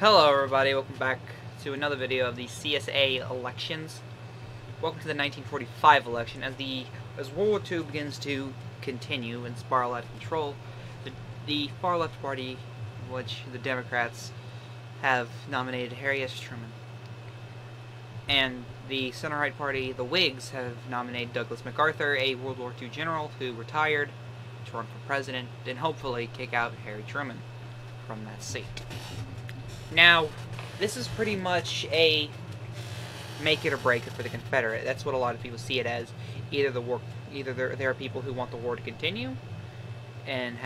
Hello everybody, welcome back to another video of the CSA elections. Welcome to the 1945 election. As World War II begins to continue and spiral out of control, the far left party, which the Democrats have nominated Harry S. Truman, and the center-right party, the Whigs, have nominated Douglas MacArthur, a World War II general who retired, to run for president and hopefully kick out Harry Truman from that seat. Now, this is pretty much a make it or break it for the Confederate. That's what a lot of people see it as. Either there are people who want the war to continue, and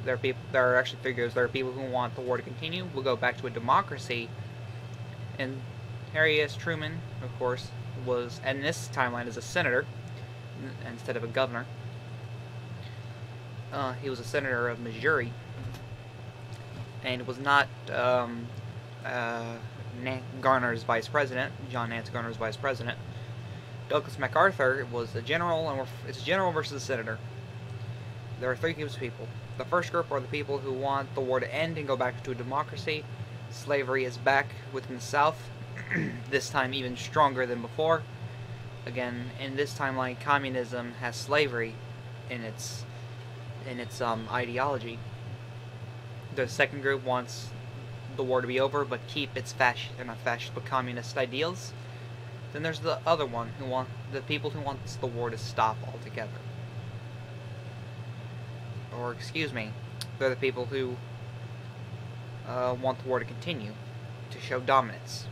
there are people who want the war to continue. We'll go back to a democracy, and Harry S. Truman, of course, was, and this timeline, is a senator instead of a governor. He was a senator of Missouri, and was not Garner's vice president, John Nance Garner's vice president. Douglas MacArthur was a general, and it's a general versus a senator. There are three groups of people. The first group are the people who want the war to end and go back to a democracy. Slavery is back within the South, this time even stronger than before. Again, in this timeline, communism has slavery in its ideology. The second group wants the war to be over, but keep its communist ideals. Then there's the other one, the people who want the war to stop altogether. Or, excuse me, they're the people who want the war to continue, to show dominance.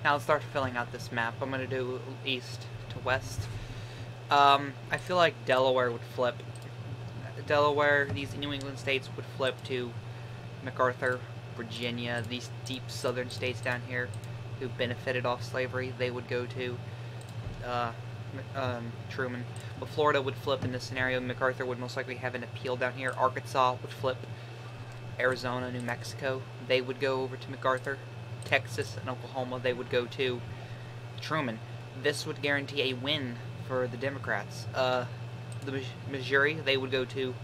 Now let's start filling out this map. I'm going to do east to west. I feel like Delaware would flip. These New England states would flip to MacArthur. Virginia, these deep southern states down here who benefited off slavery, they would go to Truman. But Florida would flip in this scenario. MacArthur would most likely have an appeal down here. Arkansas would flip. Arizona, New Mexico, they would go over to MacArthur. Texas and Oklahoma, they would go to Truman. This would guarantee a win for the Democrats. The Missouri, they would go to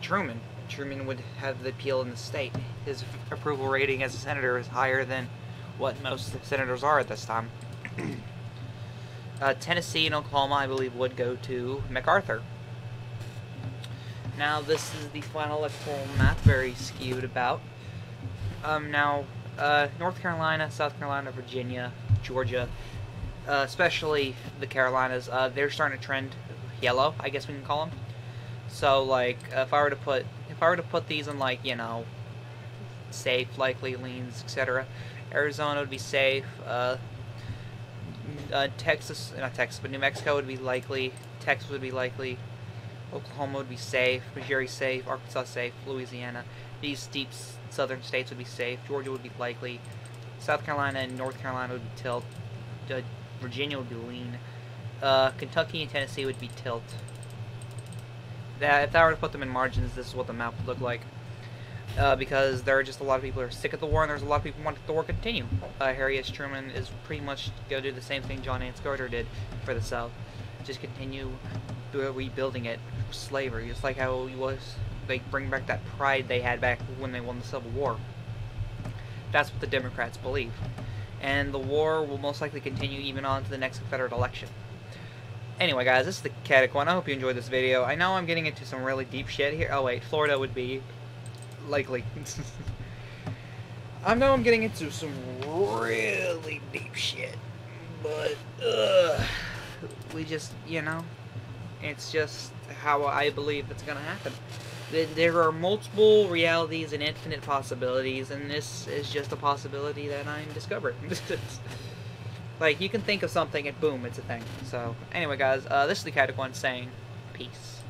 Truman. Truman would have the appeal in the state. His approval rating as a senator is higher than what most senators are at this time. Tennessee and Oklahoma, I believe, would go to MacArthur. Now, this is the final electoral map, very skewed about. North Carolina, South Carolina, Virginia, Georgia, especially the Carolinas, they're starting to trend yellow, I guess we can call them. So, like, if I were to put these in, like, you know, safe, likely, leans, etc., Arizona would be safe. New Mexico would be likely. Texas would be likely. Oklahoma would be safe. Missouri safe. Arkansas safe. Louisiana. These deep southern states would be safe. Georgia would be likely. South Carolina and North Carolina would be tilt. Virginia would be lean. Kentucky and Tennessee would be tilt. If I were to put them in margins, this is what the map would look like. Because there are just a lot of people who are sick of the war, and there's a lot of people who want the war to continue. Harry S. Truman is pretty much going to do the same thing John Nance Garner did for the South. Just continue rebuilding it. Slavery. It's like how it was. They bring back that pride they had back when they won the Civil War. That's what the Democrats believe. And the war will most likely continue even on to the next Confederate election. Anyway, guys, this is the Catic One. I hope you enjoyed this video. I know I'm getting into some really deep shit here. Oh, wait, Florida would be likely. I know I'm getting into some really deep shit. But, we just, you know, it's just how I believe it's going to happen. There are multiple realities and infinite possibilities, and this is just a possibility that I'm discovering. Like, you can think of something and boom, it's a thing. So, anyway, guys, this is the Catic One saying peace.